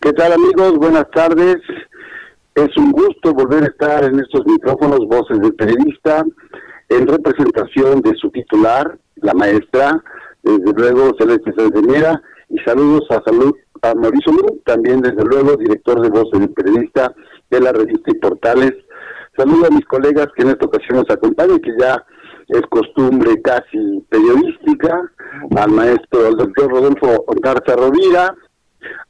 ¿Qué tal, amigos? Buenas tardes. Es un gusto volver a estar en estos micrófonos, Voces del Periodista, en representación de su titular, la maestra, desde luego, Celeste Sanzenera, y saludos a Mauricio Lu, también desde luego, director de Voces del Periodista de la revista y Portales. Saludo a mis colegas que en esta ocasión nos acompañan, que ya es costumbre casi periodística, al maestro, al doctor Rodolfo Garza Rovira,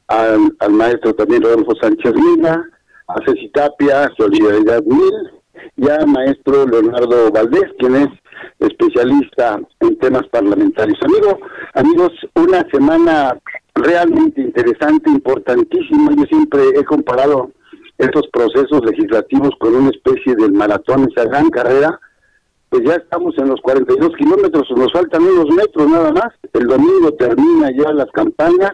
al maestro también Rodolfo Sánchez Mina, a Ceci Tapia, Solidaridad Mil, y al maestro Leonardo Valdés, quien es especialista en temas parlamentarios. Amigos, una semana realmente interesante, importantísima. Yo siempre he comparado estos procesos legislativos con una especie del maratón, esa gran carrera. Pues ya estamos en los 42 kilómetros, nos faltan unos metros nada más. El domingo termina ya las campañas.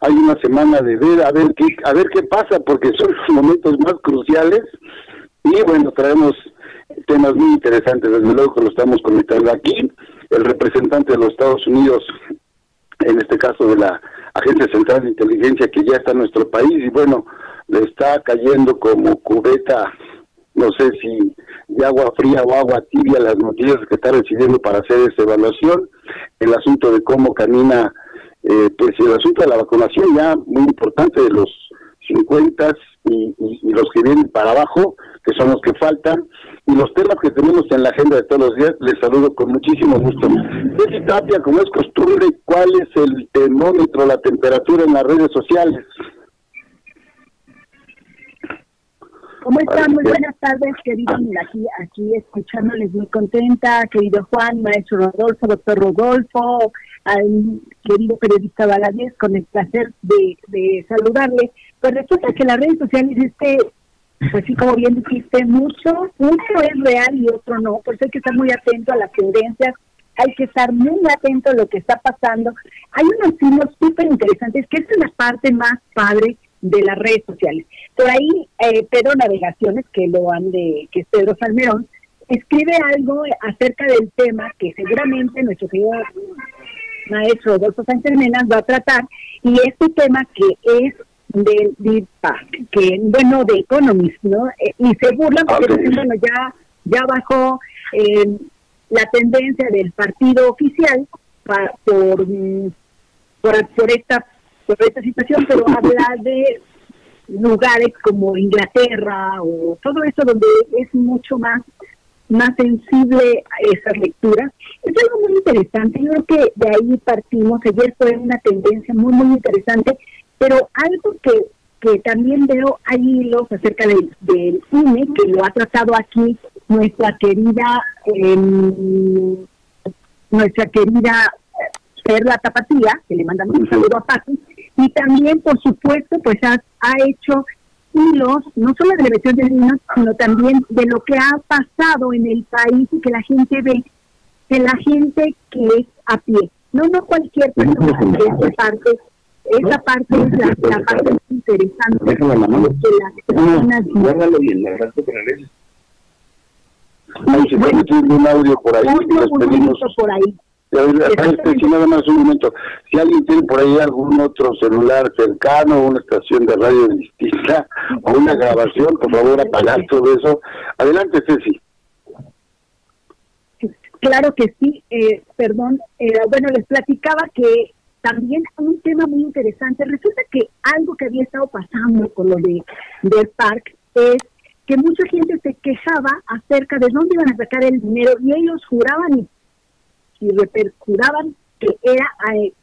Hay una semana de ver a ver qué pasa, porque son los momentos más cruciales. Y bueno, traemos temas muy interesantes, desde luego que lo estamos comentando aquí. El representante de los Estados Unidos, en este caso de la Agencia Central de Inteligencia, que ya está en nuestro país, y bueno, le está cayendo como cubeta, no sé si de agua fría o agua tibia, las noticias que está recibiendo para hacer esa evaluación. El asunto de cómo camina pues el asunto de la vacunación, ya muy importante, de los 50 y los que vienen para abajo, que son los que faltan, y los temas que tenemos en la agenda de todos los días. Les saludo con muchísimo gusto. Ceci Tapia, como es costumbre, ¿cuál es el termómetro, la temperatura en las redes sociales? ¿Cómo están? Muy buenas tardes, queridos. Mira, aquí escuchándoles, muy contenta, querido Juan, maestro Rodolfo, doctor Rodolfo, al querido periodista Valadez, con el placer de saludarle. Pues resulta que las redes sociales, pues sí, como bien dijiste, mucho es real y otro no, por eso hay que estar muy atento a las tendencias, hay que estar muy atento a lo que está pasando. Hay unos signos súper interesantes, que esta es la parte más padre de las redes sociales. Por ahí, Pedro Navegaciones, que es Pedro Salmerón, escribe algo acerca del tema que seguramente nuestro querido maestro Rodolfo Sánchez Menas va a tratar, y este tema que es de Economist, ¿no? Y se burlan porque dicen, bueno, ya bajó la tendencia del partido oficial por esta situación, pero habla de lugares como Inglaterra o todo eso donde es mucho más sensible a esas lecturas. Es algo muy interesante. Yo creo que de ahí partimos. Ayer fue una tendencia muy, muy interesante, pero algo que también veo, hay hilos acerca del INE, que lo ha tratado aquí nuestra querida Perla Tapatía, que le mandamos un saludo a Pati, y también, por supuesto, pues ha hecho hilos, no solo de la elección de niños, sino también de lo que ha pasado en el país y que la gente ve, que la gente que es a pie, no cualquier persona, esa parte es la parte más interesante que las personas... Guárdalo bien, la verdad, si puede un audio por ahí, por ahí. Nada más un momento. Si alguien tiene por ahí algún otro celular cercano, una estación de radio distinta o una grabación, por favor apagar todo eso. Adelante, Ceci. Claro que sí, perdón. Bueno, les platicaba que también un tema muy interesante. Resulta que algo que había estado pasando con lo del PARC es que mucha gente se quejaba acerca de dónde iban a sacar el dinero, y ellos juraban y repercuraban que era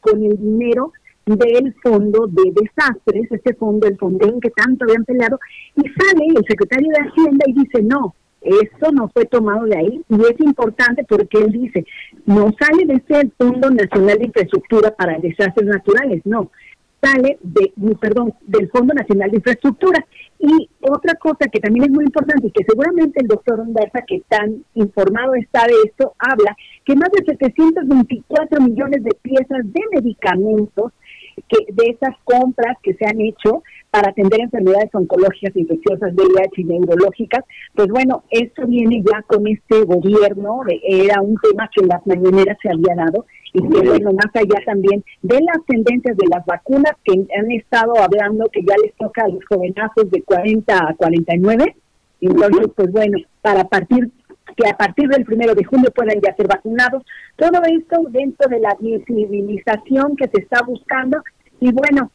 con el dinero del fondo de desastres, ese fondo, el Fonden que tanto habían peleado, y sale el secretario de Hacienda y dice, no, esto no fue tomado de ahí, y es importante porque él dice, no sale de ese Fondo Nacional de Infraestructura para Desastres Naturales, no, sale del Fondo Nacional de Infraestructura. Y otra cosa que también es muy importante y que seguramente el doctor Ondarza, que tan informado está de esto, habla que más de 724 millones de piezas de medicamentos de esas compras que se han hecho para atender enfermedades oncológicas, infecciosas, VIH y neurológicas, pues bueno, esto viene ya con este gobierno, era un tema que en las mañaneras se había dado, y que bueno, más allá también de las tendencias de las vacunas que han estado hablando que ya les toca a los jovenazos de 40 a 49, entonces pues bueno, a partir del 1 de junio puedan ya ser vacunados, todo esto dentro de la visibilización que se está buscando. Y bueno,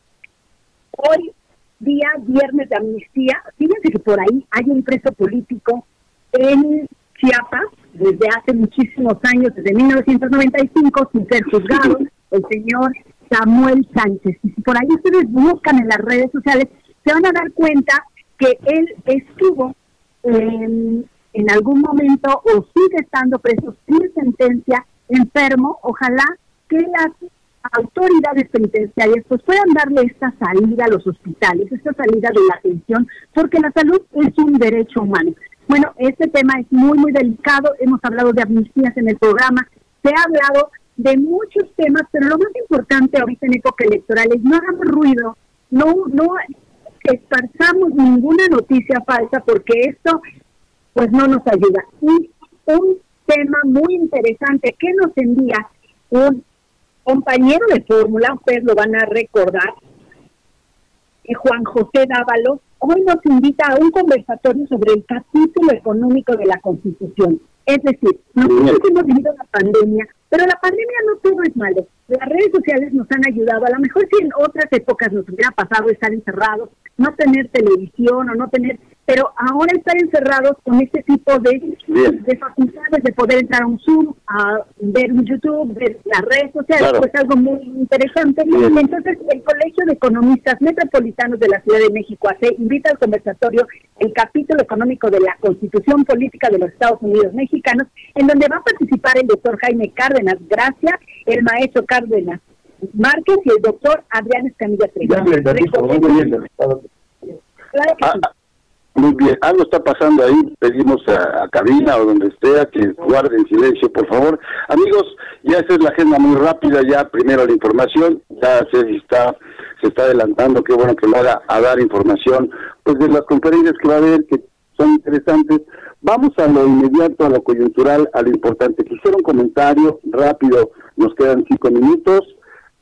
hoy día viernes de amnistía, fíjense que por ahí hay un preso político en Chiapas desde hace muchísimos años, desde 1995, sin ser juzgado, el señor Samuel Sánchez. Y si por ahí ustedes buscan en las redes sociales, se van a dar cuenta que él estuvo en algún momento o sigue estando preso sin sentencia, enfermo. Ojalá que las autoridades penitenciarias pues puedan darle esta salida a los hospitales, esta salida de la atención, porque la salud es un derecho humano. Bueno, este tema es muy, muy delicado. Hemos hablado de amnistías en el programa, se ha hablado de muchos temas, pero lo más importante ahorita en época electoral es no hagamos ruido, no esparzamos ninguna noticia falsa, porque esto pues no nos ayuda. Y un tema muy interesante que nos envía un compañero de fórmula, ustedes lo van a recordar, Juan José Dávalos, hoy nos invita a un conversatorio sobre el capítulo económico de la Constitución. Es decir, nosotros hemos vivido la pandemia, pero la pandemia no todo es malo. Las redes sociales nos han ayudado. A lo mejor si en otras épocas nos hubiera pasado estar encerrados, no tener televisión o no tener... Pero ahora estar encerrados con este tipo de facultades de poder entrar a un Zoom, a ver un YouTube, ver las redes sociales, pues algo muy interesante. Bien. Entonces, el Colegio de Economistas Metropolitanos de la Ciudad de México AC invita al conversatorio el capítulo económico de la Constitución Política de los Estados Unidos Mexicanos, en donde va a participar el doctor Jaime Cárdenas Gracia, el maestro Cárdenas Márquez y el doctor Adrián Escamilla Trejo. Claro que sí. Muy bien, algo está pasando ahí, pedimos a cabina o donde esté que guarden silencio, por favor. Amigos, ya esa es la agenda muy rápida, ya primero la información, ya se está adelantando, qué bueno que lo haga a dar información, pues de las conferencias que va a haber, que son interesantes. Vamos a lo inmediato, a lo coyuntural, a lo importante. Quisiera un comentario rápido, nos quedan 5 minutos,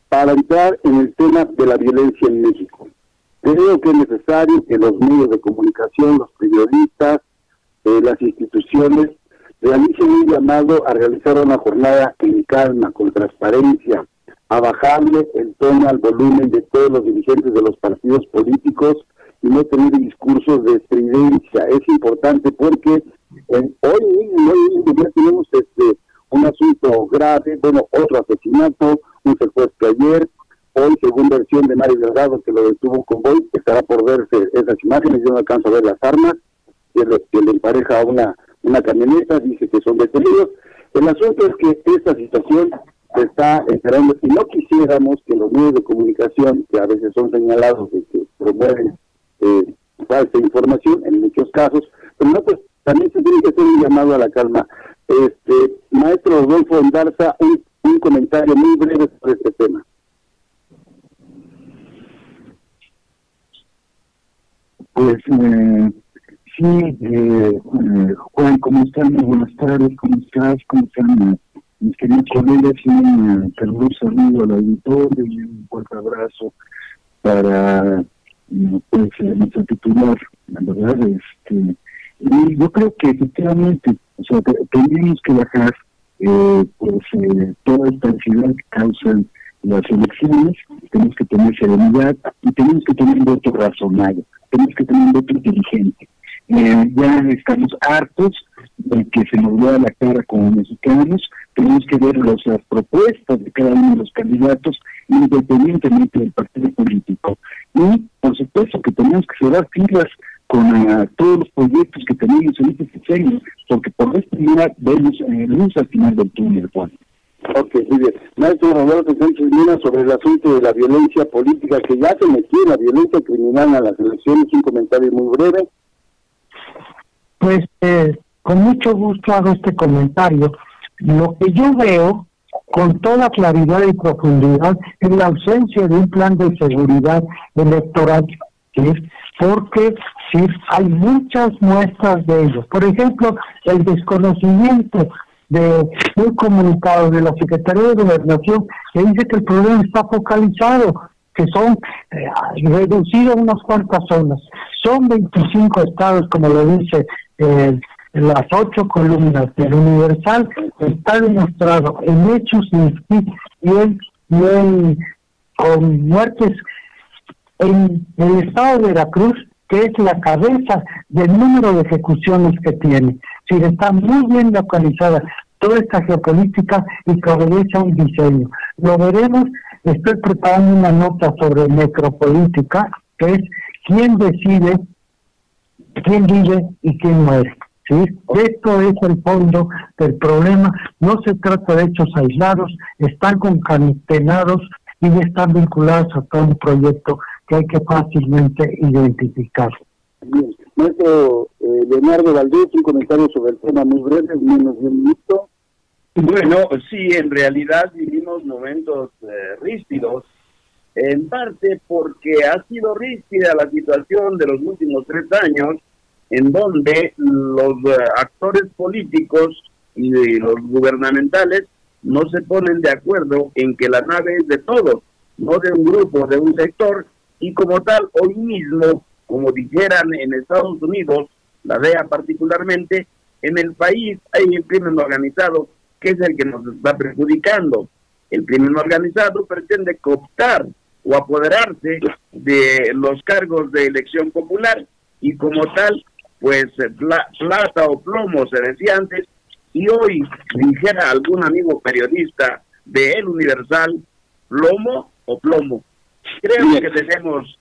para entrar en el tema de la violencia en México. Creo que es necesario que los medios de comunicación, los periodistas, las instituciones, realicen un llamado a realizar una jornada en calma, con transparencia, a bajarle el tono al volumen de todos los dirigentes de los partidos políticos y no tener discursos de estridencia. Es importante porque hoy mismo ya tenemos un asunto grave, bueno, otro asesinato, un secuestro ayer. Hoy, según versión de Mario Delgado, que lo detuvo un convoy, estará por verse esas imágenes. Yo no alcanzo a ver las armas, que le empareja a una camioneta, dice que son detenidos. El asunto es que esta situación se está esperando, y no quisiéramos que los medios de comunicación, que a veces son señalados de que promueven falsa información, en muchos casos, pero no, pues también se tiene que hacer un llamado a la calma. Maestro Rodolfo Ondarza, un comentario muy breve sobre este tema. Pues sí, Juan, ¿cómo están? Muy buenas tardes, ¿cómo estás? ¿Cómo están mis queridos colegas? Y un caluroso saludo al auditorio y un fuerte abrazo para pues, nuestro titular, la verdad. Y yo creo que efectivamente, o sea, tenemos que bajar toda esta ansiedad que causan las elecciones, tenemos que tener serenidad y tenemos que tener un voto razonado, tenemos que tener un voto inteligente. Ya estamos hartos de que se nos vea la cara como mexicanos, tenemos que ver las propuestas de cada uno de los candidatos independientemente del partido político. Y por supuesto que tenemos que cerrar filas con todos los proyectos que tenemos en este sexenio, porque por esta manera vemos luz al final del túnel, Juan. Ok, muy bien. Maestro Rodolfo Sánchez Mina, sobre el asunto de la violencia política, que ya se metió la violencia criminal a las elecciones, un comentario muy breve. Pues con mucho gusto hago este comentario. Lo que yo veo con toda claridad y profundidad es la ausencia de un plan de seguridad electoral, ¿sí? Porque sí, hay muchas muestras de ello. Por ejemplo, el desconocimiento de un comunicado de la Secretaría de Gobernación que dice que el problema está focalizado, que son reducido a unas cuantas zonas. Son 25 estados, como lo dice las 8 columnas del Universal. Está demostrado en hechos y con muertes en el estado de Veracruz, que es la cabeza del número de ejecuciones que tiene. Si está muy bien localizada toda esta geopolítica y que obedece a un diseño. Lo veremos. Estoy preparando una nota sobre necropolítica, que es quién decide, quién vive y quién muere. ¿Sí? Esto es el fondo del problema. No se trata de hechos aislados, están concatenados y están vinculados a todo un proyecto que hay que fácilmente identificar. Bien. Maestro Leonardo Valdés, un comentario sobre el tema muy breve, menos de un minuto. Bueno, sí, en realidad vivimos momentos ríspidos, en parte porque ha sido ríspida la situación de los últimos 3 años, en donde los actores políticos y los gubernamentales no se ponen de acuerdo en que la nave es de todos, no de un grupo, de un sector, y como tal, hoy mismo, como dijeran en Estados Unidos, la DEA particularmente, en el país hay un crimen organizado que es el que nos está perjudicando. El crimen organizado pretende cooptar o apoderarse de los cargos de elección popular, y como tal, pues plata o plomo se decía antes, y hoy dijera algún amigo periodista de El Universal, plomo o plomo. Creo que debemos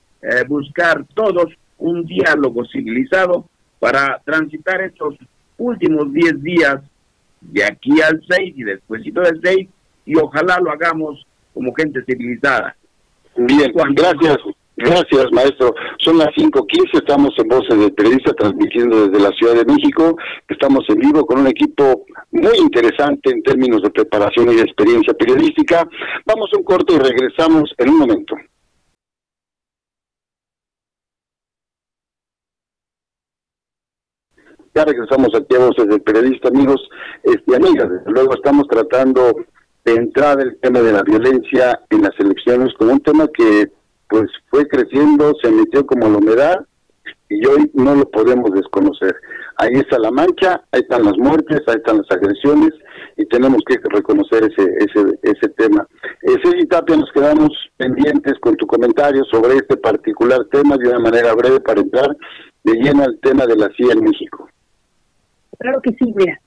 buscar todos un diálogo civilizado para transitar estos últimos 10 días de aquí al 6 y despuésito del 6, y ojalá lo hagamos como gente civilizada. Bien, gracias maestro. Son las 5:15, estamos en Voces del Periodista transmitiendo desde la Ciudad de México. Estamos en vivo con un equipo muy interesante en términos de preparación y de experiencia periodística. Vamos a un corte y regresamos en un momento. Ya regresamos aquí a Voces del Periodista, amigos y amigas. Desde luego estamos tratando de entrar el tema de la violencia en las elecciones como un tema que pues fue creciendo, se metió como la humedad y hoy no lo podemos desconocer. Ahí está la mancha, ahí están las muertes, ahí están las agresiones y tenemos que reconocer ese tema. Ceci Tapia, nos quedamos pendientes con tu comentario sobre este particular tema de una manera breve para entrar de lleno al tema de la CIA en México. Claro que sí, mira.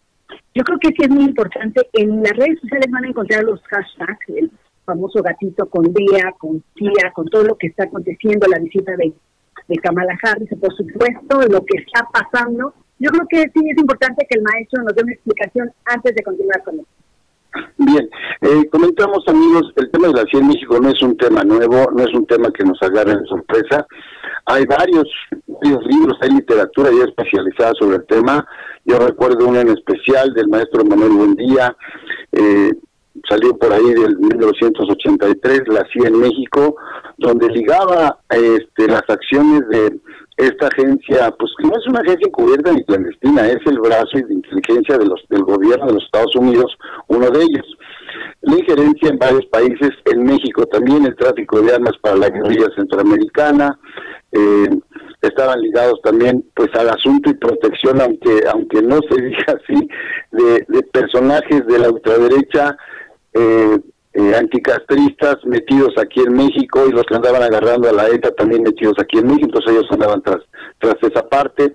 Yo creo que sí es muy importante. En las redes sociales van a encontrar los hashtags, el famoso gatito con DEA, con CIA, con todo lo que está aconteciendo, la visita de Kamala Harris, por supuesto, lo que está pasando. Yo creo que sí es importante que el maestro nos dé una explicación antes de continuar con esto. Bien, comentamos, amigos, el tema de la CIA en México no es un tema nuevo, no es un tema que nos agarre de sorpresa. Hay varios libros, hay literatura ya especializada sobre el tema. Yo recuerdo uno en especial del maestro Manuel Buendía, salió por ahí del 1983, la CIA en México, donde ligaba las acciones de esta agencia, pues que no es una agencia encubierta ni clandestina, es el brazo de inteligencia del gobierno de los Estados Unidos, uno de ellos. La injerencia en varios países, en México también, el tráfico de armas para la guerrilla centroamericana, estaban ligados también pues al asunto y protección, aunque no se diga así, de personajes de la ultraderecha, anticastristas metidos aquí en México, y los que andaban agarrando a la ETA también metidos aquí en México, entonces ellos andaban tras esa parte.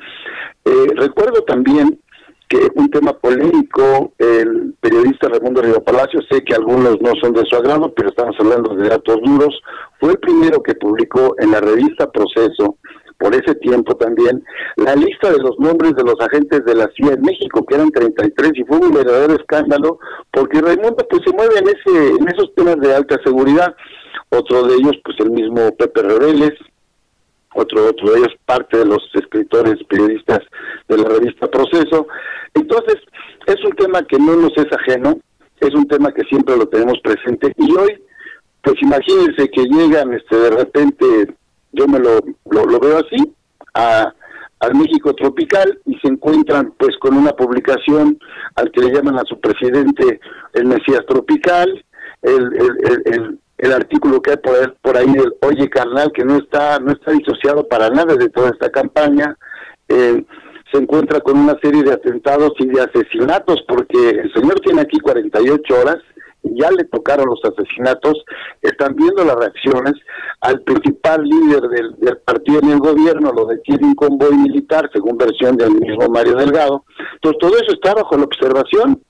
Recuerdo también que un tema polémico, el periodista Raimundo Riva Palacio, sé que algunos no son de su agrado, pero estamos hablando de datos duros, fue el primero que publicó en la revista Proceso, por ese tiempo también, la lista de los nombres de los agentes de la CIA en México, que eran 33, y fue un verdadero escándalo, porque Raimundo pues se mueve en esos temas de alta seguridad. Otro de ellos, pues el mismo Pepe Reveles, otro de ellos parte de los escritores, periodistas de la revista Proceso. Entonces, es un tema que no nos es ajeno, es un tema que siempre lo tenemos presente, y hoy, pues imagínense que llegan de repente, yo me lo veo así, al México tropical, y se encuentran pues con una publicación al que le llaman a su presidente el Mesías tropical, el artículo que hay por ahí del Oye Carnal, que no está disociado para nada de toda esta campaña. Se encuentra con una serie de atentados y de asesinatos, porque el señor tiene aquí 48 horas, y ya le tocaron los asesinatos. Están viendo las reacciones. Al principal líder del partido en el gobierno lo detiene un convoy militar, según versión del mismo Mario Delgado. Entonces todo eso está bajo la observación.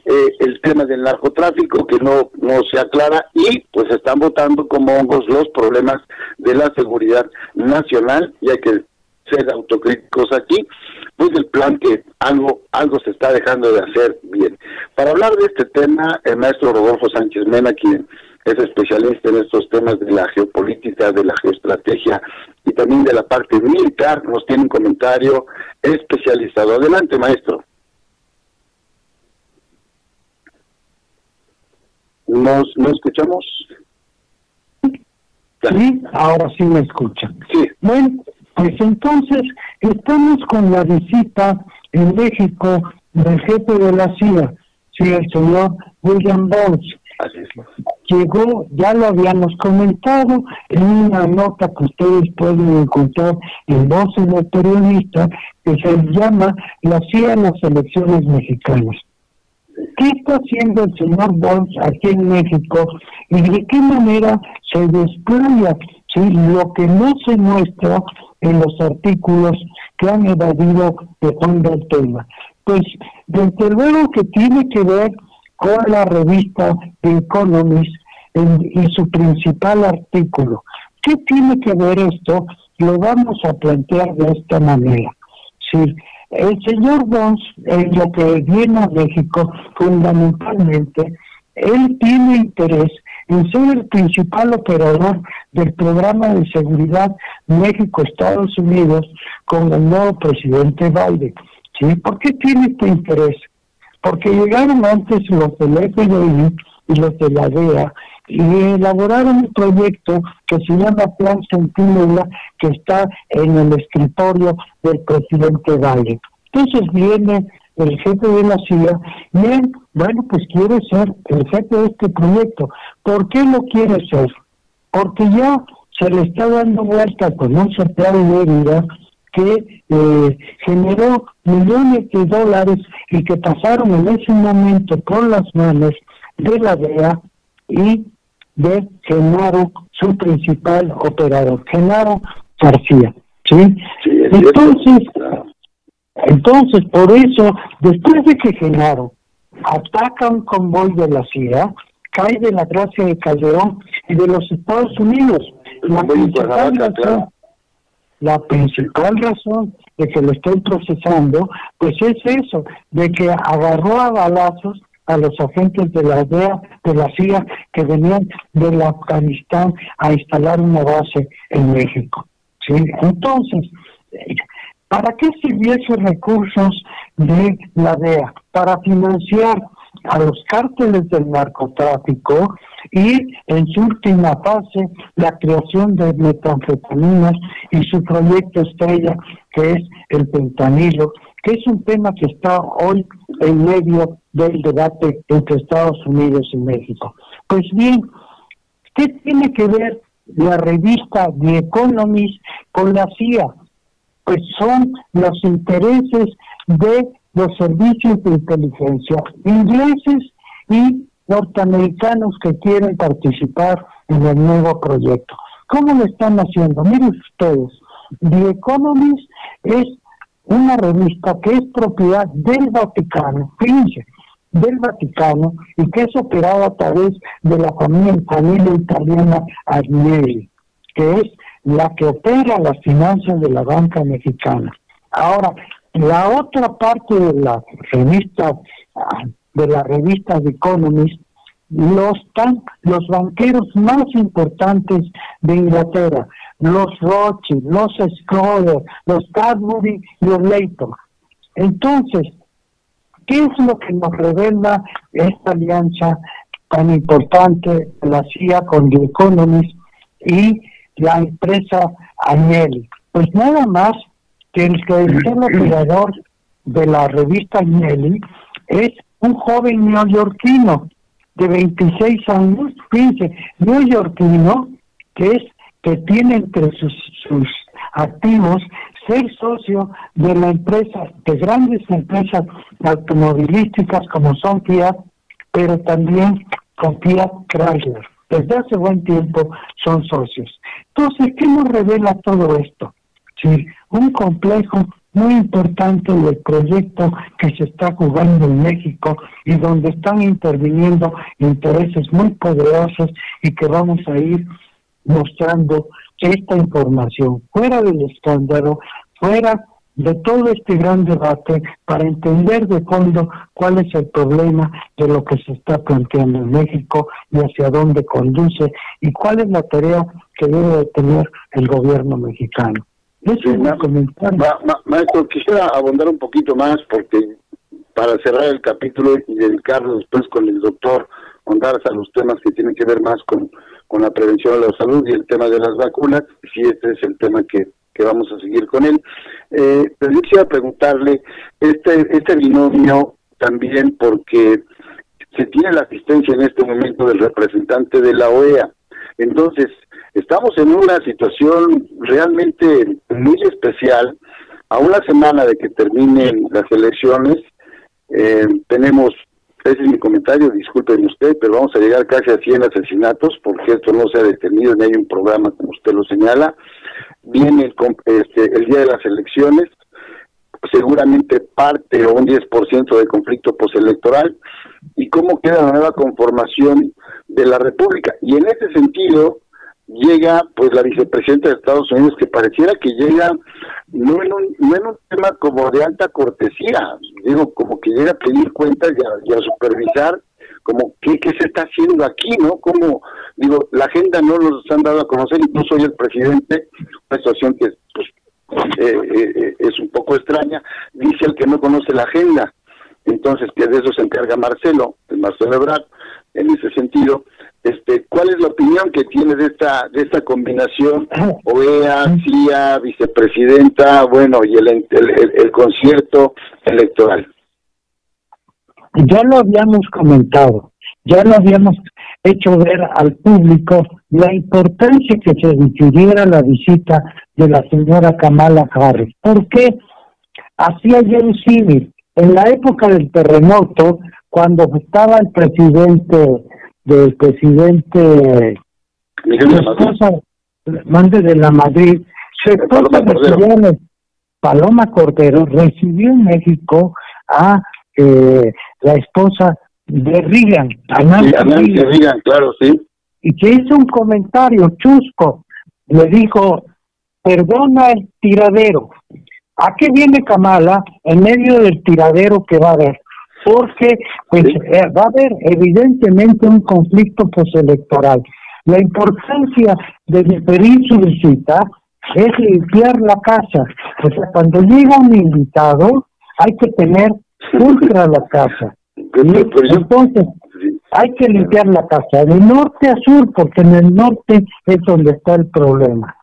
El tema del narcotráfico que no se aclara, y pues están votando como hongos los problemas de la seguridad nacional, y hay que ser autocríticos aquí, pues del plan que algo se está dejando de hacer bien. Para hablar de este tema, el maestro Rodolfo Sánchez Mena, quien es especialista en estos temas de la geopolítica, de la geoestrategia y también de la parte militar, nos tiene un comentario especializado. Adelante, maestro. ¿Nos escuchamos? Sí, ahora sí me escuchan. Sí. Bueno, pues entonces estamos con la visita en México del jefe de la CIA, sí, el señor William Burns. Así es. Llegó, ya lo habíamos comentado, en una nota que ustedes pueden encontrar en Voces del Periodista, que se llama La CIA en las elecciones mexicanas. ¿Qué está haciendo el señor Burns aquí en México y de qué manera se desplaya, ¿sí?, lo que no se muestra en los artículos que han evadido de fondo el tema? Pues desde luego que tiene que ver con la revista The Economist y su principal artículo. ¿Qué tiene que ver esto? Lo vamos a plantear de esta manera. Sí, el señor Burns, en lo que viene a México, fundamentalmente, él tiene interés en ser el principal operador del programa de seguridad México-Estados Unidos con el nuevo presidente Biden. ¿Sí? ¿Por qué tiene este interés? Porque llegaron antes los del FBI y los de la DEA y elaboraron un proyecto que se llama Plan Centinela, que está en el escritorio del presidente Biden. Entonces viene el jefe de la CIA y él, bueno, pues quiere ser el jefe de este proyecto. ¿Por qué lo quiere ser? Porque ya se le está dando vuelta con un plan de vida que generó millones de dólares y que pasaron en ese momento por las manos de la DEA y de Genaro, su principal operador, Genaro García. ¿Sí? Sí, Entonces, por eso, después de que Genaro ataca un convoy de la CIA, cae de la gracia de Calderón y de los Estados Unidos. La principal razón de que lo estoy procesando, pues es eso, de que agarró a balazos a los agentes de la DEA, de la CIA, que venían de Afganistán a instalar una base en México. ¿Sí? Entonces, ¿para qué sirviesen recursos de la DEA? Para financiar a los cárteles del narcotráfico y, en su última fase, la creación de metanfetaminas y su proyecto estrella, que es el fentanilo, que es un tema que está hoy en medio del debate entre Estados Unidos y México. Pues bien, ¿qué tiene que ver la revista The Economist con la CIA? Pues son los intereses de los servicios de inteligencia ingleses y norteamericanos que quieren participar en el nuevo proyecto. ¿Cómo lo están haciendo? Miren ustedes, The Economist es una revista que es propiedad del Vaticano, fíjense, del Vaticano, y que es operada a través de la familia italiana Agnelli, que es la que opera las finanzas de la banca mexicana. Ahora, la otra parte de la revista The Economist, los banqueros más importantes de Inglaterra, los Rothschild, los Schroeder, los Cadbury y los Leighton. Entonces, ¿qué es lo que nos revela esta alianza tan importante de la CIA con The Economist y la empresa Agnelli? Pues nada más que el operador de la revista Agnelli es un joven neoyorquino de 26 años, fíjense, neoyorquino, que tiene entre sus activos ser socio de la empresa, de grandes empresas automovilísticas como son Fiat, pero también con Fiat Chrysler. Desde hace buen tiempo son socios. Entonces, ¿qué nos revela todo esto? Sí, un complejo muy importante del proyecto que se está jugando en México y donde están interviniendo intereses muy poderosos y que vamos a ir mostrando esta información fuera del escándalo, fuera de todo este gran debate, para entender de fondo cuál es el problema de lo que se está planteando en México y hacia dónde conduce y cuál es la tarea que debe de tener el gobierno mexicano. Eso es un comentario. Maestro, quisiera abundar un poquito más porque para cerrar el capítulo y dedicarlo después con el doctor Ondarza a los temas que tienen que ver más con la prevención de la salud y el tema de las vacunas, si este es el tema que vamos a seguir con él. Pero yo quisiera preguntarle, este binomio también, porque se tiene la asistencia en este momento del representante de la OEA. Entonces, estamos en una situación realmente muy especial. A una semana de que terminen las elecciones, tenemos, ese es mi comentario, disculpen usted, pero vamos a llegar casi a 100 asesinatos, porque esto no se ha detenido, ni hay un programa como usted lo señala. Viene el día de las elecciones, seguramente parte o un 10% de conflicto postelectoral, y cómo queda la nueva conformación de la República. Y en ese sentido llega pues la vicepresidenta de Estados Unidos, que pareciera que llega no en un tema como de alta cortesía, digo, como que llega a pedir cuentas y a supervisar como qué se está haciendo aquí, ¿no? Como, digo, la agenda no los han dado a conocer, incluso hoy el presidente, una situación que pues, es un poco extraña, dice el que no conoce la agenda. Entonces, que de eso se encarga Marcelo Ebrard. En ese sentido, ¿cuál es la opinión que tiene de esta combinación OEA, CIA, vicepresidenta, bueno, y el concierto electoral? Ya lo habíamos comentado, ya lo habíamos hecho ver al público la importancia que se decidiera la visita de la señora Kamala Harris. ¿Por qué? Hacía yo un símil. En la época del terremoto, cuando estaba el presidente, su esposa, Mande de la Madrid, su esposa Paloma Cordero recibió en México a la esposa de Reagan, Nancy Reagan, claro, sí. Y que hizo un comentario chusco, le dijo, perdona el tiradero. ¿A qué viene Kamala en medio del tiradero que va a haber? Porque pues, va a haber evidentemente un conflicto postelectoral. La importancia de diferir su visita es limpiar la casa. O sea, cuando llega un invitado, hay que tener ultra la casa. Entonces, hay que limpiar la casa de norte a sur, porque en el norte es donde está el problema.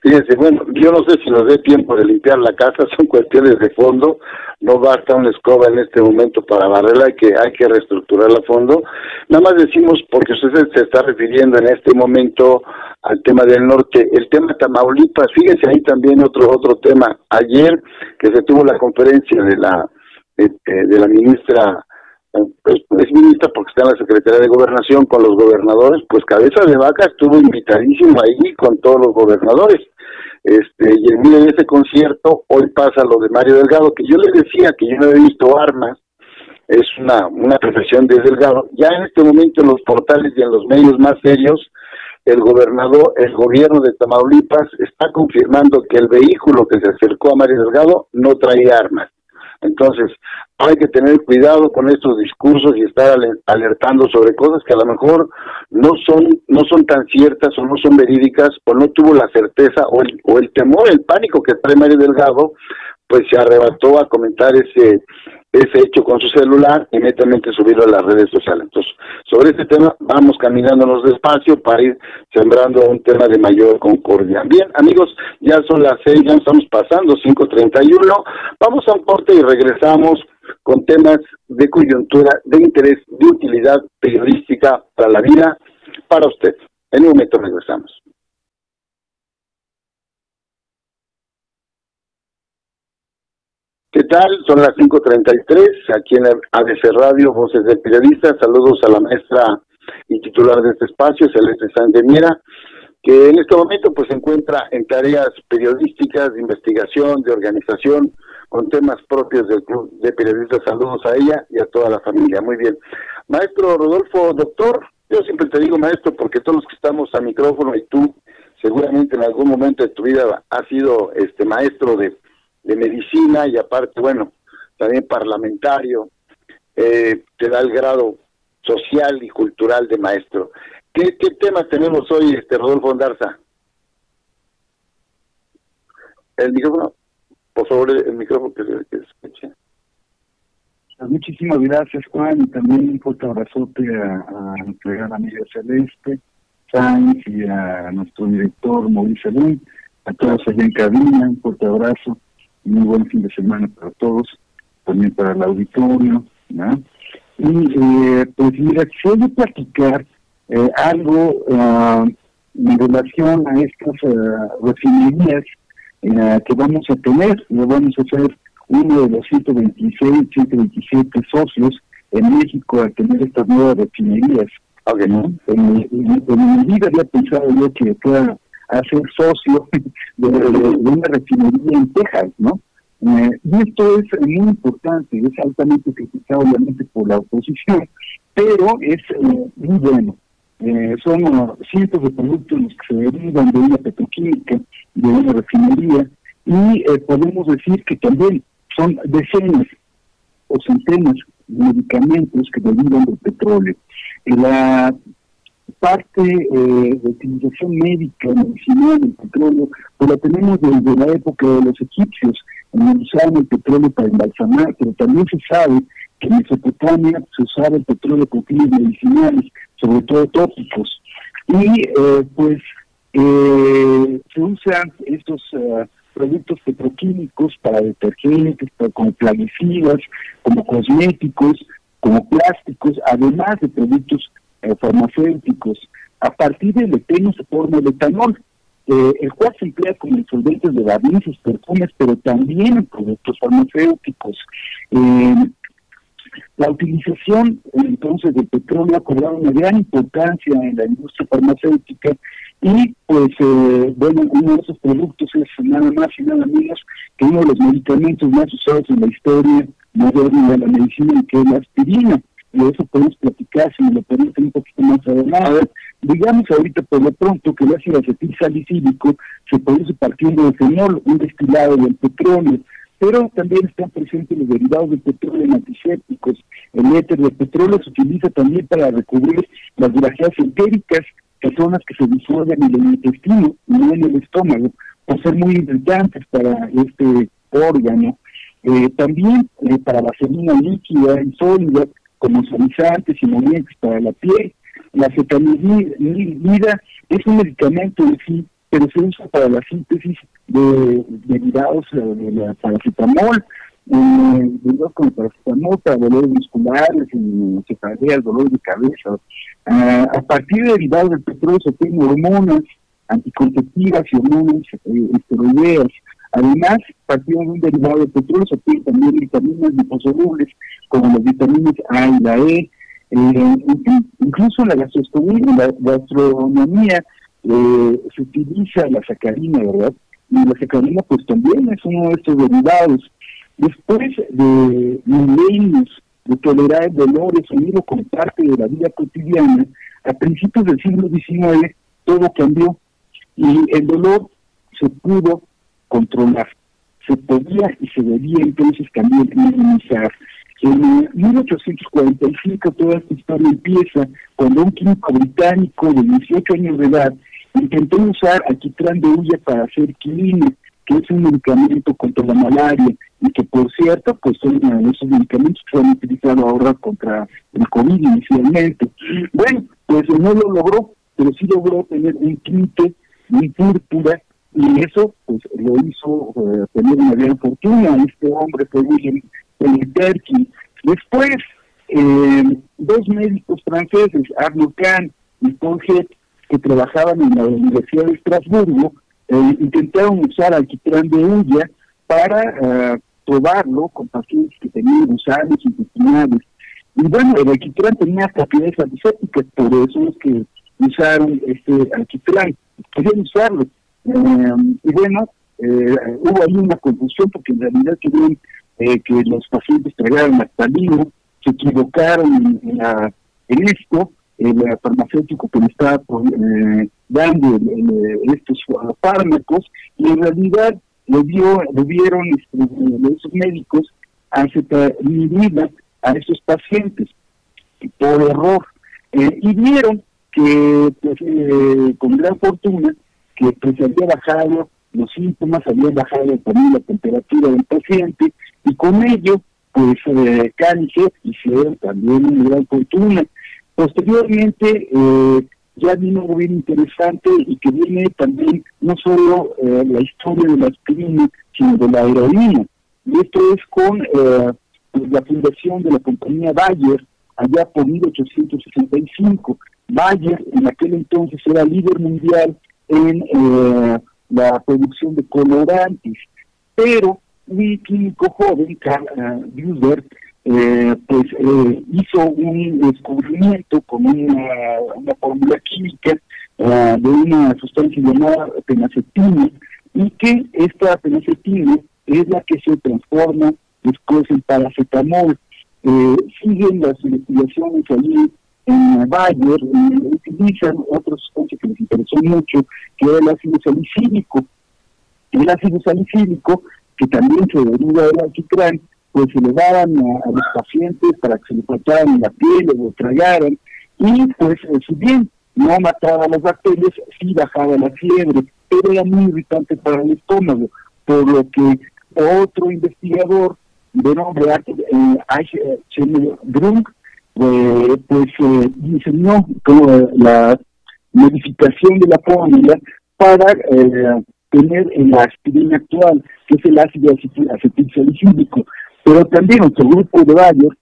Fíjense, bueno, yo no sé si nos dé tiempo de limpiar la casa, son cuestiones de fondo, no basta una escoba en este momento para barrerla, hay que reestructurarla a fondo. Nada más decimos, porque usted se está refiriendo en este momento al tema del norte, el tema Tamaulipas, fíjense ahí también otro tema. Ayer que se tuvo la conferencia de la ministra, pues es ministra porque está en la Secretaría de Gobernación con los gobernadores, pues Cabeza de Vaca estuvo invitadísimo ahí con todos los gobernadores. Y en medio de ese concierto, hoy pasa lo de Mario Delgado, que yo les decía que yo no he visto armas, es una profesión de Delgado. Ya en este momento en los portales y en los medios más serios el gobierno de Tamaulipas está confirmando que el vehículo que se acercó a Mario Delgado no traía armas. Entonces, hay que tener cuidado con estos discursos y estar alertando sobre cosas que a lo mejor no son tan ciertas o no son verídicas, o no tuvo la certeza o el temor, el pánico que trae Mario Delgado, pues se arrebató a comentar ese hecho con su celular, inmediatamente subirlo a las redes sociales. Entonces, sobre este tema vamos caminándonos despacio para ir sembrando un tema de mayor concordia. Bien, amigos, ya son las 6, ya estamos pasando, 5:31, vamos a un corte y regresamos con temas de coyuntura, de interés, de utilidad periodística para la vida, para usted. En un momento regresamos. ¿Qué tal? Son las 5:33, aquí en ABC Radio, Voces del Periodista. Saludos a la maestra y titular de este espacio, Celeste Sáenz de Miera, que en este momento pues se encuentra en tareas periodísticas, de investigación, de organización, con temas propios del Club de Periodistas. Saludos a ella y a toda la familia. Muy bien. Maestro Rodolfo, doctor, yo siempre te digo maestro porque todos los que estamos a micrófono y tú seguramente en algún momento de tu vida has sido maestro de medicina y aparte, bueno, también parlamentario, te da el grado social y cultural de maestro. ¿Qué temas tenemos hoy, Rodolfo Ondarza? El micrófono, por favor, el micrófono que se escuche. Muchísimas gracias, Juan, y también un fuerte abrazote a nuestra gran amiga Celeste Sáenz y a nuestro director Mauricio Lund, a todos allá en cabina, un fuerte abrazo. Muy buen fin de semana para todos, también para el auditorio, ¿no? Y pues mira, quisiera platicar algo en relación a estas refinerías que vamos a tener. Vamos a ser uno de los 127 socios en México a tener estas nuevas refinerías. Okay. ¿No? En mi vida había pensado yo que fuera a ser socio de una refinería en Texas, ¿no? Y esto es muy importante, es altamente criticado obviamente por la oposición, pero es muy bueno. Son cientos de productos los que se derivan de una petroquímica, de una refinería, y podemos decir que también son decenas o centenas de medicamentos que derivan del petróleo. La parte de utilización médica, medicinal del petróleo, pues la tenemos desde la época de los egipcios, en donde usaban el petróleo para embalsamar, pero también se sabe que en Mesopotamia se usaba el petróleo con fines medicinales, sobre todo tópicos. Y se usan estos productos petroquímicos para detergentes, como plaguicidas, como cosméticos, como plásticos, además de productos farmacéuticos. A partir del eteno se forma el etanol, el cual se emplea como solventes de barnices, perfumes, pero también en productos farmacéuticos. La utilización entonces del petróleo ha cobrado una gran importancia en la industria farmacéutica y pues uno de esos productos es nada más y nada menos que uno de los medicamentos más usados en la historia moderna de la medicina, que es la aspirina. Y de eso podemos platicar, si me lo permiten, un poquito más adelante. Digamos ahorita por lo pronto que el ácido acetilsalicílico se produce partiendo de fenol, un destilado del petróleo, pero también están presentes los derivados del petróleo en antisépticos. El éter del petróleo se utiliza también para recubrir las grajeas entéricas, que son las que se disuelven en el intestino y no en el estómago, por ser muy irritantes para este órgano. También para vaselina líquida y sólida, como suavizantes y emolientes para la piel. La cetamida es un medicamento en sí, pero se usa para la síntesis de derivados de la paracetamol, derivados como paracetamol para dolores musculares, cefaleas, dolores de cabeza. A partir de derivados del petróleo se obtienen hormonas anticonceptivas y hormonas esteroideas. Además, partiendo de un derivado del petróleo se obtienen también vitaminas liposolubles, como las vitaminas A y la E. Incluso en la gastronomía se utiliza la sacarina, ¿verdad? Y la sacarina pues también es uno de estos derivados. Después de milenios de tolerar el dolor y sonido como parte de la vida cotidiana, a principios del siglo XIX todo cambió y el dolor se pudo controlar. Se podía y se debía entonces también minimizar. En 1845 toda esta historia empieza cuando un químico británico de 18 años de edad intentó usar alquitrán de hulla para hacer quinina, que es un medicamento contra la malaria, y que por cierto, pues son esos medicamentos que se han utilizado ahora contra el COVID inicialmente. Bueno, pues no lo logró, pero sí logró tener un tinte, un púrpura, y eso pues lo hizo tener una gran fortuna. Este hombre fue William Perkin. Después, dos médicos franceses, Arnaud Kahn y Paul Hett, que trabajaban en la Universidad de Estrasburgo, intentaron usar alquitrán de hulla para probarlo con pacientes que tenían gusanos intestinales. Y bueno, el alquitrán tenía propiedades antisépticas, por eso es que usaron este alquitrán, querían usarlo. Y bueno, hubo ahí una confusión porque en realidad querían que los pacientes tragaran naftalina, se equivocaron en esto. El farmacéutico que le estaba dando estos fármacos, y en realidad le dieron esos médicos acetaminofén a esos pacientes por error, y vieron que pues, con gran fortuna que pues había bajado los síntomas, había bajado también la temperatura del paciente, y con ello pues cáncer hicieron también una gran fortuna. Posteriormente ya vino algo bien interesante, y que viene también no solo la historia de la aspirina, sino de la heroína. Y esto es con la fundación de la compañía Bayer, allá por 1865. Bayer en aquel entonces era líder mundial en la producción de colorantes, pero un químico joven, Karl Buesberg, hizo un descubrimiento con una fórmula química de una sustancia llamada penacetina, y que esta penacetina es la que se transforma después en paracetamol. Siguen las investigaciones allí en Bayer, utilizan otra sustancia que les interesó mucho, que era el ácido salicílico. El ácido salicílico, que también se deriva del alquitrán, pues se le daban a los pacientes para que se le cortaran en la piel o lo tragaran, y pues si bien no mataba las bacterias, sí bajaba la fiebre, pero era muy irritante para el estómago, por lo que otro investigador de nombre H. Brunk diseñó la modificación de la fórmula para tener en la aspirina actual, que es el ácido acetilsalicílico. Pero también otro grupo de Bayer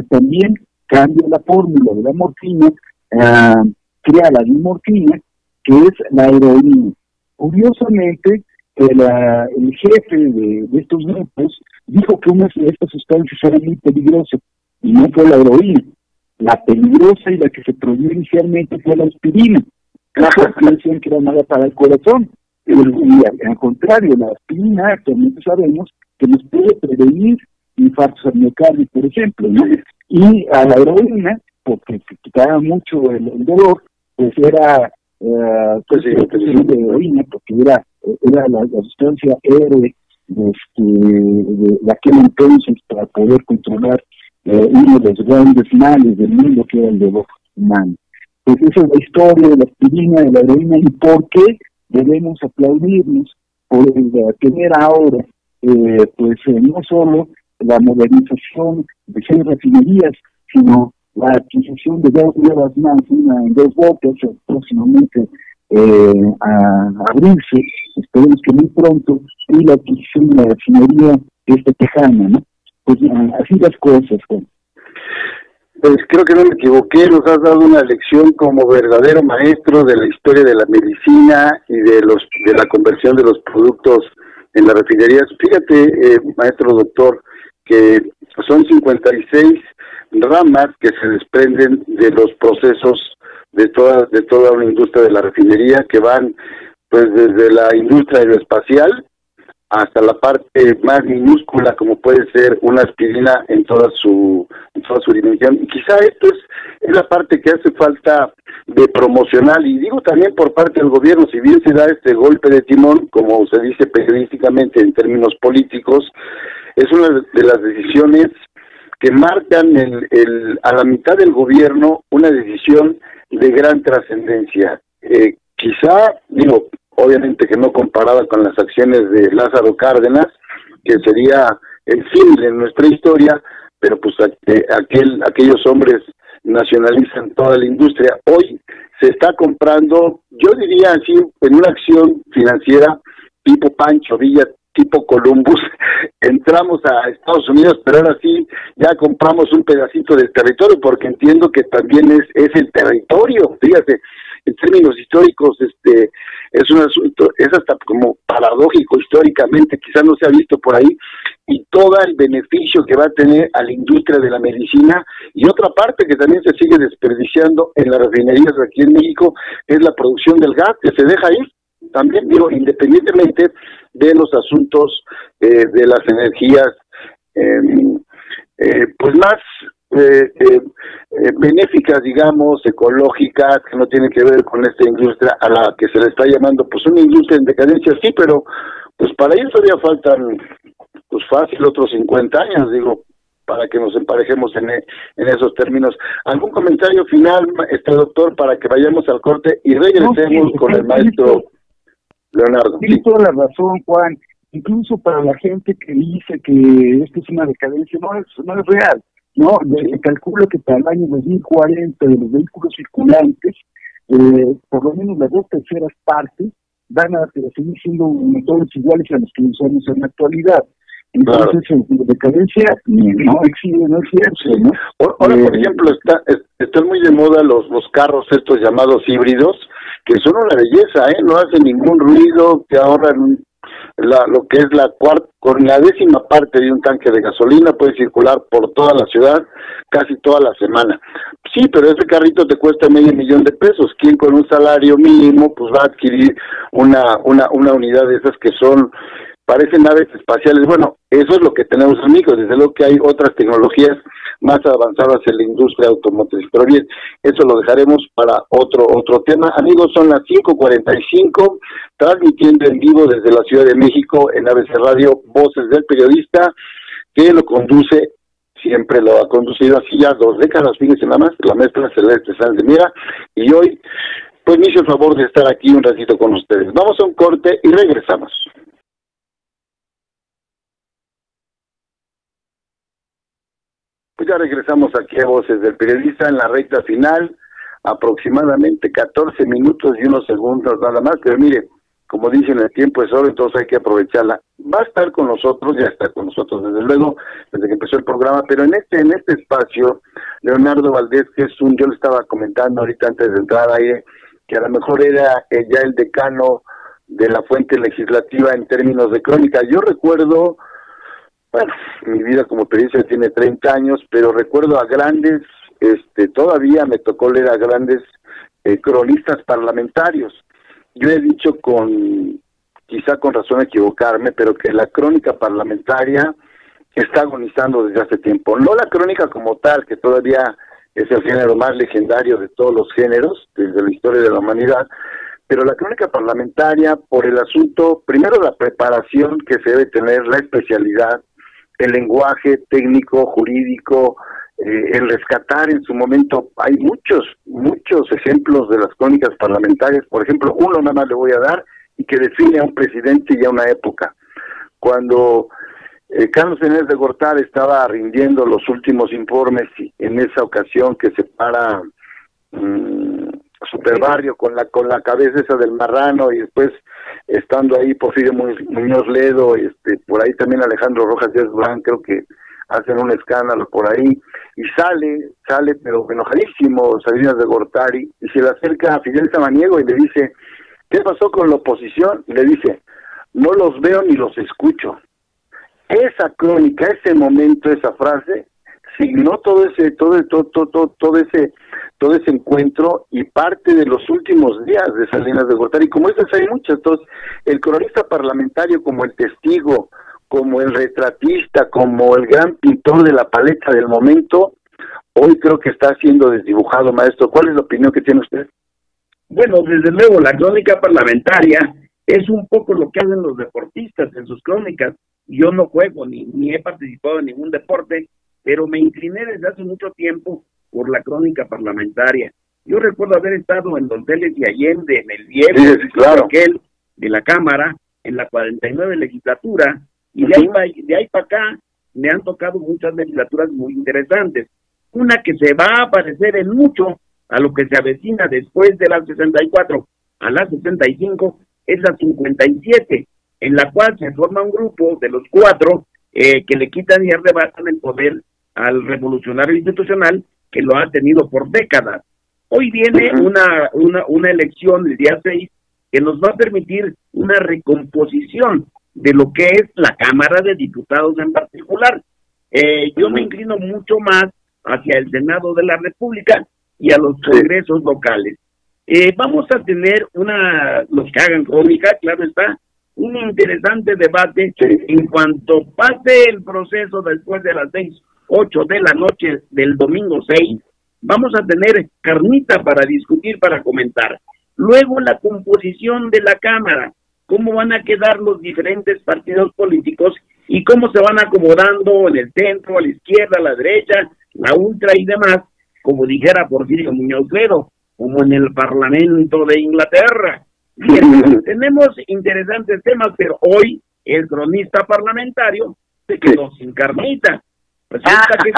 también cambia la fórmula de la morfina, crea la dimorfina, que es la heroína. Curiosamente, el jefe de estos grupos dijo que una de estas sustancias era muy peligrosa, y no fue la heroína. La peligrosa y la que se prohibió inicialmente fue la aspirina. Porque decían que era mala para el corazón. Y al contrario, la aspirina actualmente sabemos que nos puede prevenir infartos al miocardio, por ejemplo, ¿no? Y a la heroína, porque quitaba mucho el dolor, pues era de heroína, porque era la sustancia héroe de aquel entonces para poder controlar uno de los grandes males del mundo, que era el dolor humano. Pues esa es la historia de la aspirina, de la heroína, y por qué debemos aplaudirnos por tener ahora no solo la modernización de 6 refinerías, sino la adquisición de 2 nuevas más, una en Dos Bocas, próximamente a abrirse, esperemos que muy pronto, y la adquisición de la refinería Tejana, ¿no? Pues así las cosas, Juan. Pues creo que no me equivoqué, nos has dado una lección como verdadero maestro de la historia de la medicina y de la conversión de los productos en las refinerías. Fíjate, maestro doctor, que son 56 ramas que se desprenden de los procesos de toda una industria de la refinería, que van pues desde la industria aeroespacial hasta la parte más minúscula como puede ser una aspirina en toda su dimensión. Y quizá esto es la parte que hace falta de promocional, y digo también por parte del gobierno, si bien se da este golpe de timón, como se dice periodísticamente en términos políticos, es una de las decisiones que marcan a la mitad del gobierno una decisión de gran trascendencia. Quizá, digo, obviamente que no comparada con las acciones de Lázaro Cárdenas, que sería el fin de nuestra historia, pero pues aquellos hombres nacionalizan toda la industria. Hoy se está comprando, yo diría así, en una acción financiera tipo Pancho Villa, tipo Columbus, entramos a Estados Unidos, pero ahora sí ya compramos un pedacito del territorio, porque entiendo que también es el territorio. Fíjate, en términos históricos, es un asunto, es hasta como paradójico históricamente, quizás no se ha visto por ahí, y todo el beneficio que va a tener a la industria de la medicina. Y otra parte que también se sigue desperdiciando en las refinerías de aquí en México es la producción del gas, que se deja ir. También digo, independientemente de los asuntos de las energías pues más benéficas, digamos, ecológicas, que no tienen que ver con esta industria a la que se le está llamando pues una industria en decadencia, sí, pero pues para ello todavía faltan pues fácil otros 50 años, digo, para que nos emparejemos en esos términos. ¿Algún comentario final, doctor, para que vayamos al corte y regresemos con el maestro Leonardo? Tienes toda la razón, Juan. Incluso para la gente que dice que esto es una decadencia, no es real. No, se calcula que para el año 2040 de los vehículos circulantes, por lo menos las 2/3 partes van a seguir siendo motores iguales a los que usamos en la actualidad. Entonces, claro, decadencia no existe, no es cierto, ¿no? Ahora, por ejemplo, están muy de moda los carros estos llamados híbridos, que son una belleza, no hacen ningún ruido, te ahorran lo que es con la 10ª parte de un tanque de gasolina, puede circular por toda la ciudad casi toda la semana. Sí, pero ese carrito te cuesta $500,000 de pesos. ¿Quién con un salario mínimo pues va a adquirir una unidad de esas que parecen naves espaciales? Bueno, eso es lo que tenemos, amigos. Desde luego que hay otras tecnologías más avanzadas en la industria automotriz. Pero bien, eso lo dejaremos para otro tema. Amigos, son las 5:45, transmitiendo en vivo desde la Ciudad de México en ABC Radio, Voces del Periodista, que lo conduce, siempre lo ha conducido así ya 2 décadas, fíjense nada más, la maestra Celeste Sáenz de Miera, y hoy pues me hizo el favor de estar aquí un ratito con ustedes. Vamos a un corte y regresamos. Pues ya regresamos aquí a Voces del Periodista en la recta final, aproximadamente 14 minutos y unos segundos nada más, pero mire, como dicen, el tiempo es oro, entonces hay que aprovecharla. Va a estar con nosotros, ya está con nosotros desde luego, desde que empezó el programa, pero en este espacio, Leonardo Valdés, que yo le estaba comentando ahorita antes de entrar ahí, que a lo mejor era ya el decano de la fuente legislativa en términos de crónica. Yo recuerdo, bueno, mi vida como periodista tiene 30 años, pero recuerdo a grandes, todavía me tocó leer a grandes cronistas parlamentarios. Yo he dicho quizá con razón equivocarme, pero que la crónica parlamentaria está agonizando desde hace tiempo. No la crónica como tal, que todavía es el género más legendario de todos los géneros, desde la historia de la humanidad, pero la crónica parlamentaria, por el asunto, primero la preparación que se debe tener, la especialidad, el lenguaje técnico, jurídico, el rescatar en su momento. Hay muchos ejemplos de las crónicas parlamentarias. Por ejemplo, uno nada más le voy a dar, y que define a un presidente y a una época. Cuando Carlos Salinas de Gortari estaba rindiendo los últimos informes, y en esa ocasión que se para Superbarrio con la cabeza esa del marrano, y después estando ahí Porfirio Muñoz Ledo, por ahí también Alejandro Rojas Díaz Durán, creo que hacen un escándalo por ahí, y sale pero enojadísimo Salinas de Gortari, y se le acerca a Fidel Samaniego y le dice: ¿qué pasó con la oposición? Y le dice: no los veo ni los escucho. Esa crónica, ese momento, esa frase, signó todo ese encuentro y parte de los últimos días de Salinas de Gortari. Y como esas hay muchas. Entonces, el cronista parlamentario como el testigo, como el retratista, como el gran pintor de la paleta del momento, hoy creo que está siendo desdibujado, maestro. ¿Cuál es la opinión que tiene usted? Bueno, desde luego, la crónica parlamentaria es un poco lo que hacen los deportistas en sus crónicas. Yo no juego ni he participado en ningún deporte, pero me incliné desde hace mucho tiempo por la crónica parlamentaria. Yo recuerdo haber estado en Don Teles y Allende, en el viejo, sí, claro, aquel de la Cámara, en la 49 legislatura, y de ahí para acá me han tocado muchas legislaturas muy interesantes. Una que se va a parecer en mucho a lo que se avecina después de la 64 a la 65, es la 57, en la cual se forma un grupo de los cuatro que le quitan y arrebatan el poder al revolucionario institucional que lo ha tenido por décadas. Hoy viene una elección el día 6 que nos va a permitir una recomposición de lo que es la Cámara de Diputados en particular. Yo me inclino mucho más hacia el Senado de la República y a los congresos locales. Vamos a tener los que hagan crónica, claro está, un interesante debate en cuanto pase el proceso después de las 6:08 de la noche del domingo 6. Vamos a tener carnita para discutir, para comentar. Luego la composición de la Cámara, cómo van a quedar los diferentes partidos políticos y cómo se van acomodando en el centro, a la izquierda, a la derecha, la ultra y demás, como dijera Porfirio Muñoz Ledo, como en el Parlamento de Inglaterra. Bien, tenemos interesantes temas, pero hoy el cronista parlamentario se quedó sin carnita. Resulta que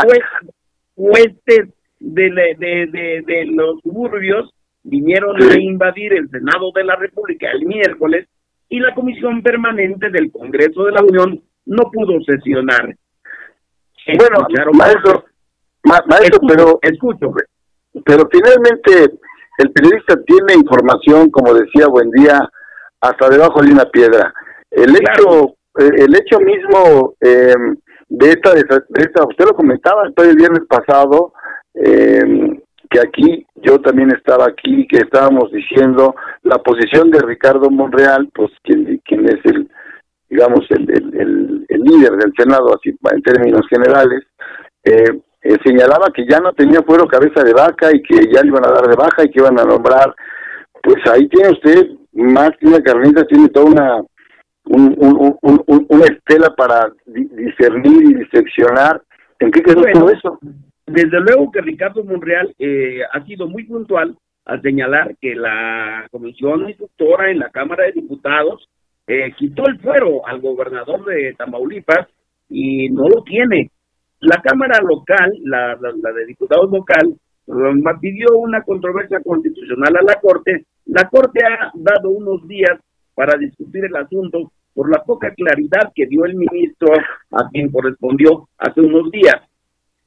huestes de los suburbios vinieron a invadir el Senado de la República el miércoles y la Comisión Permanente del Congreso de la Unión no pudo sesionar. Bueno, maestro, pero finalmente el periodista tiene información, como decía Buendía, hasta debajo de una piedra. El hecho mismo de esta, usted lo comentaba el viernes pasado, que aquí, yo también estaba aquí, que estábamos diciendo la posición de Ricardo Monreal, pues quien es el líder del Senado, así en términos generales, señalaba que ya no tenía fuero cabeza de vaca y que ya le iban a dar de baja y que iban a nombrar. Pues ahí tiene usted, más que una carnita, tiene toda una estela para discernir y diseccionar. ¿En qué quedó todo eso? Desde luego que Ricardo Monreal ha sido muy puntual al señalar que la comisión instructora en la Cámara de Diputados quitó el fuero al gobernador de Tamaulipas y no lo tiene. La Cámara local, la de diputados local, pidió una controversia constitucional a la Corte. La Corte ha dado unos días para discutir el asunto por la poca claridad que dio el ministro a quien correspondió hace unos días.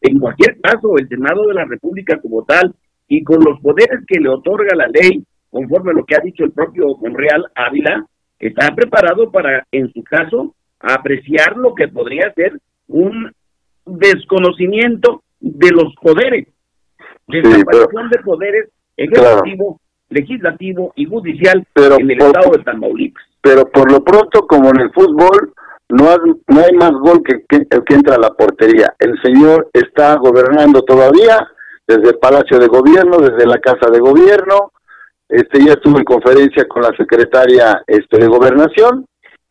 En cualquier caso, el Senado de la República como tal, y con los poderes que le otorga la ley, conforme a lo que ha dicho el propio Monreal Ávila, está preparado para, en su caso, apreciar lo que podría ser un desconocimiento de los poderes, desaparición de poderes ejecutivo, legislativo y judicial en el estado de Tamaulipas. Pero por lo pronto, como en el fútbol, no hay más gol que entra a la portería. El señor está gobernando todavía desde el Palacio de Gobierno, desde la Casa de Gobierno. Ya estuvo en conferencia con la secretaria de Gobernación.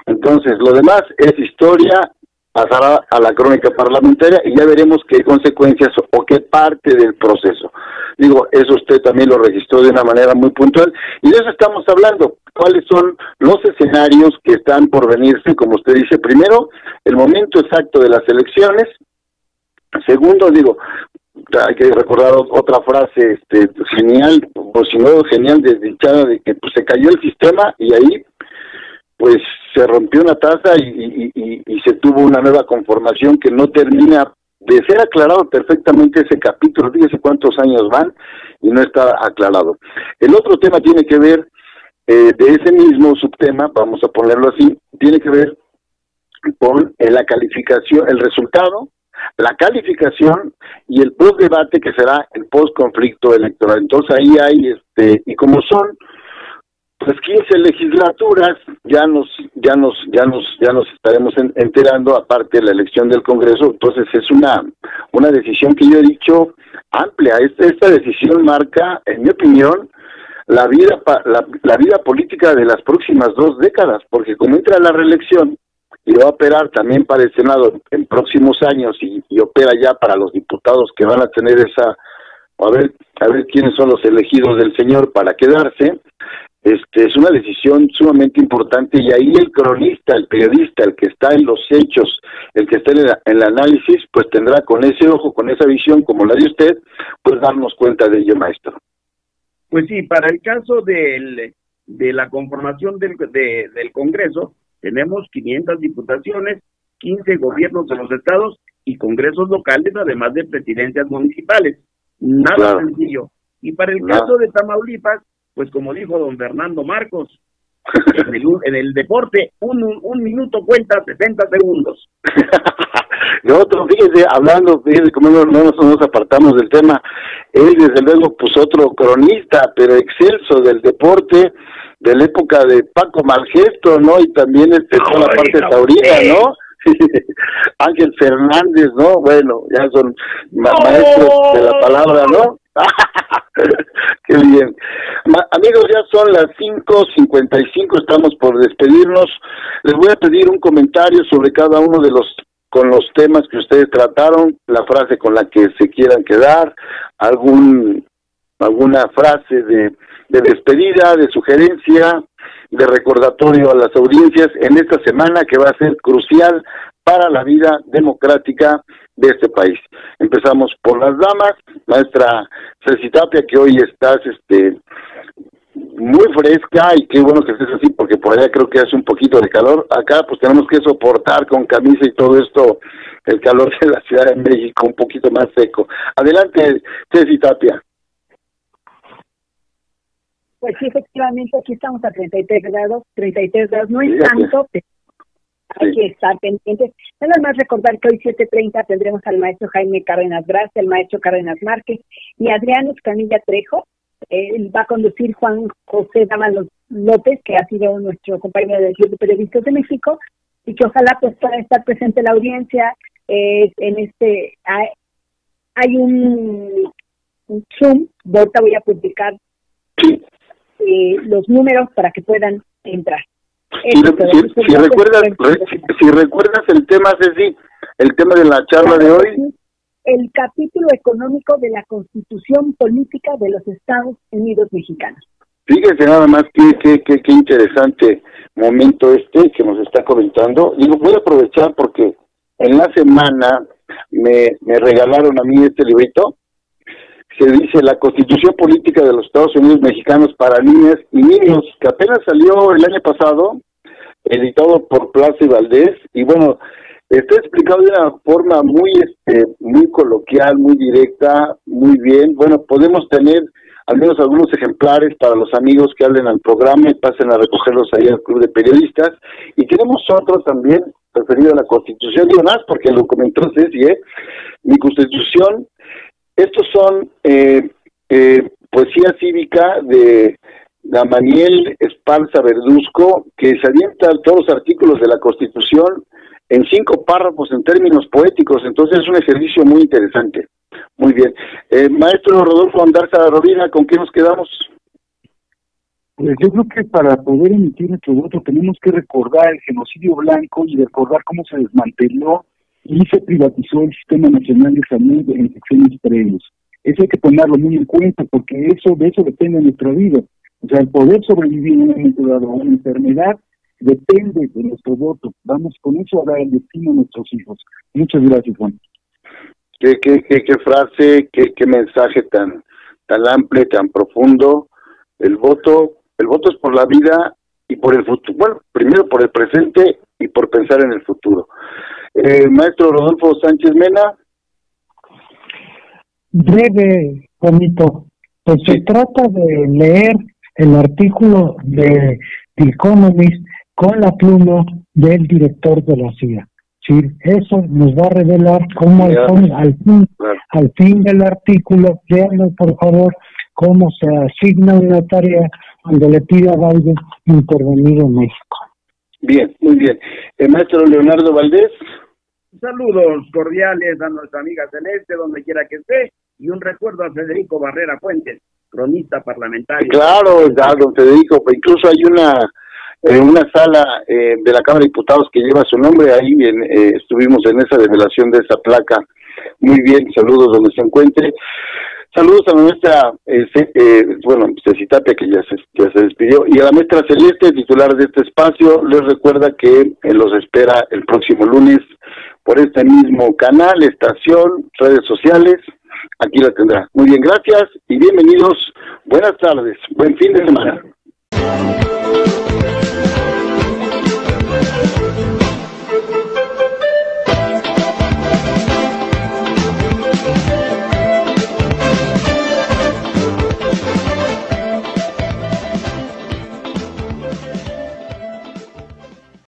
Entonces, lo demás es historia, pasará a la crónica parlamentaria y ya veremos qué consecuencias o qué parte del proceso. Digo, eso usted también lo registró de una manera muy puntual y de eso estamos hablando. ¿Cuáles son los escenarios que están por venirse? Como usted dice, primero, el momento exacto de las elecciones. Segundo, hay que recordar otra frase genial, o si no genial, desdichada, de que pues se cayó el sistema y ahí pues se rompió una taza y se tuvo una nueva conformación que no termina de ser aclarado perfectamente ese capítulo. Fíjese cuántos años van y no está aclarado. El otro tema tiene que ver, de ese mismo subtema, vamos a ponerlo así, tiene que ver con la calificación, el resultado la calificación y el post-debate, que será el post-conflicto electoral. Entonces ahí hay, y como son pues 15 legislaturas, ya nos estaremos enterando, aparte de la elección del Congreso. Entonces es una decisión que yo he dicho amplia. Esta decisión marca, en mi opinión, la vida política de las próximas 2 décadas, porque como entra la reelección y va a operar también para el Senado en próximos años y opera ya para los diputados que van a tener a ver quiénes son los elegidos del señor para quedarse. Es una decisión sumamente importante, y ahí el cronista, el periodista, el que está en los hechos, el que está en el análisis, pues tendrá con ese ojo, con esa visión como la de usted, pues darnos cuenta de ello, maestro. Pues sí, para el caso de la conformación del Congreso, tenemos 500 diputaciones, 15 gobiernos de los estados y congresos locales, además de presidencias municipales. Nada sencillo. Y para el caso de Tamaulipas, pues como dijo don Fernando Marcos, en el deporte, un minuto cuenta 60 segundos. Nosotros, fíjese como no nos apartamos del tema, él desde luego pues otro cronista, pero excelso del deporte, de la época de Paco Malgesto, ¿no? Y también toda la parte taurina, ¿no? Ángel Fernández, ¿no? Bueno, ya son maestros de la palabra, ¿no? Qué bien. Amigos, ya son las 5:55, estamos por despedirnos. Les voy a pedir un comentario sobre cada uno de los temas que ustedes trataron, la frase con la que se quieran quedar, alguna frase de despedida, de sugerencia, de recordatorio a las audiencias en esta semana que va a ser crucial para la vida democrática de este país. Empezamos por las damas, maestra Ceci Tapia, que hoy estás muy fresca, y qué bueno que estés así, porque por allá creo que hace un poquito de calor. Acá pues tenemos que soportar con camisa y todo esto el calor de la Ciudad de México, un poquito más seco. Adelante, Ceci Tapia. Pues sí, efectivamente, aquí estamos a 33 grados, no es tanto, pero hay que estar pendientes. Nada más recordar que hoy 7:30 tendremos al maestro Jaime Cárdenas Brás, el maestro Cárdenas Márquez y Adrián Escamilla Trejo. Va a conducir Juan José Dávalos López, que ha sido nuestro compañero del Club de Periodistas de México, y que ojalá pues pueda estar presente la audiencia. Hay un Zoom, ahorita voy a publicar los números para que puedan entrar. Si recuerdas el tema, Ceci, el tema de la charla de hoy, el capítulo económico de la Constitución Política de los Estados Unidos Mexicanos. Fíjese nada más qué interesante momento que nos está comentando. Digo, voy a aprovechar porque en la semana me regalaron a mí este librito. Se dice La Constitución Política de los Estados Unidos Mexicanos para Niñas y Niños, que apenas salió el año pasado, editado por Plaza y Valdés, y bueno, está explicado de una forma muy coloquial, muy directa, muy bien. Bueno, podemos tener al menos algunos ejemplares para los amigos que hablen al programa y pasen a recogerlos ahí al Club de Periodistas. Y tenemos otro también referido a la Constitución, digo más porque lo comentó Ceci, mi Constitución. Estos son poesía cívica de Gamaliel Esparza Verduzco, que se avienta todos los artículos de la Constitución en 5 párrafos en términos poéticos. Entonces es un ejercicio muy interesante. Muy bien. Maestro Rodolfo Andarza Rovira, ¿con qué nos quedamos? Pues yo creo que para poder emitir nuestro voto tenemos que recordar el genocidio blanco y recordar cómo se desmanteló y se privatizó el Sistema Nacional de Salud en secciones previos. Eso hay que tomarlo muy en cuenta, porque de eso depende nuestra vida. O sea, el poder sobrevivir en un momento dado a una enfermedad depende de nuestro voto. Vamos con eso a dar el destino a nuestros hijos. Muchas gracias, Juan. Qué frase, qué mensaje tan amplio, tan profundo. El voto es por la vida y por el futuro. Bueno, primero por el presente y por pensar en el futuro. Maestro Rodolfo Sánchez Mena. Breve, Juanito. Pues se trata de leer el artículo de The Economist con la pluma del director de la CIA. Sí, eso nos va a revelar cómo al fin del artículo, véanlo por favor, cómo se asigna una tarea cuando le pide a Biden intervenir en México. Bien, muy bien. El maestro Leonardo Valdés. Saludos cordiales a nuestra amiga Celeste, donde quiera que esté, y un recuerdo a Federico Barrera Fuentes, cronista parlamentario. Claro, ya, don Federico, incluso hay una sala de la Cámara de Diputados que lleva su nombre, ahí estuvimos en esa develación de esa placa. Muy bien, saludos donde se encuentre. Saludos a nuestra, Ceci Tapia, que ya se despidió, y a la maestra Celeste, titular de este espacio. Les recuerda que los espera el próximo lunes por este mismo canal, estación, redes sociales. Aquí la tendrá. Muy bien, gracias y bienvenidos. Buenas tardes, buen fin de semana.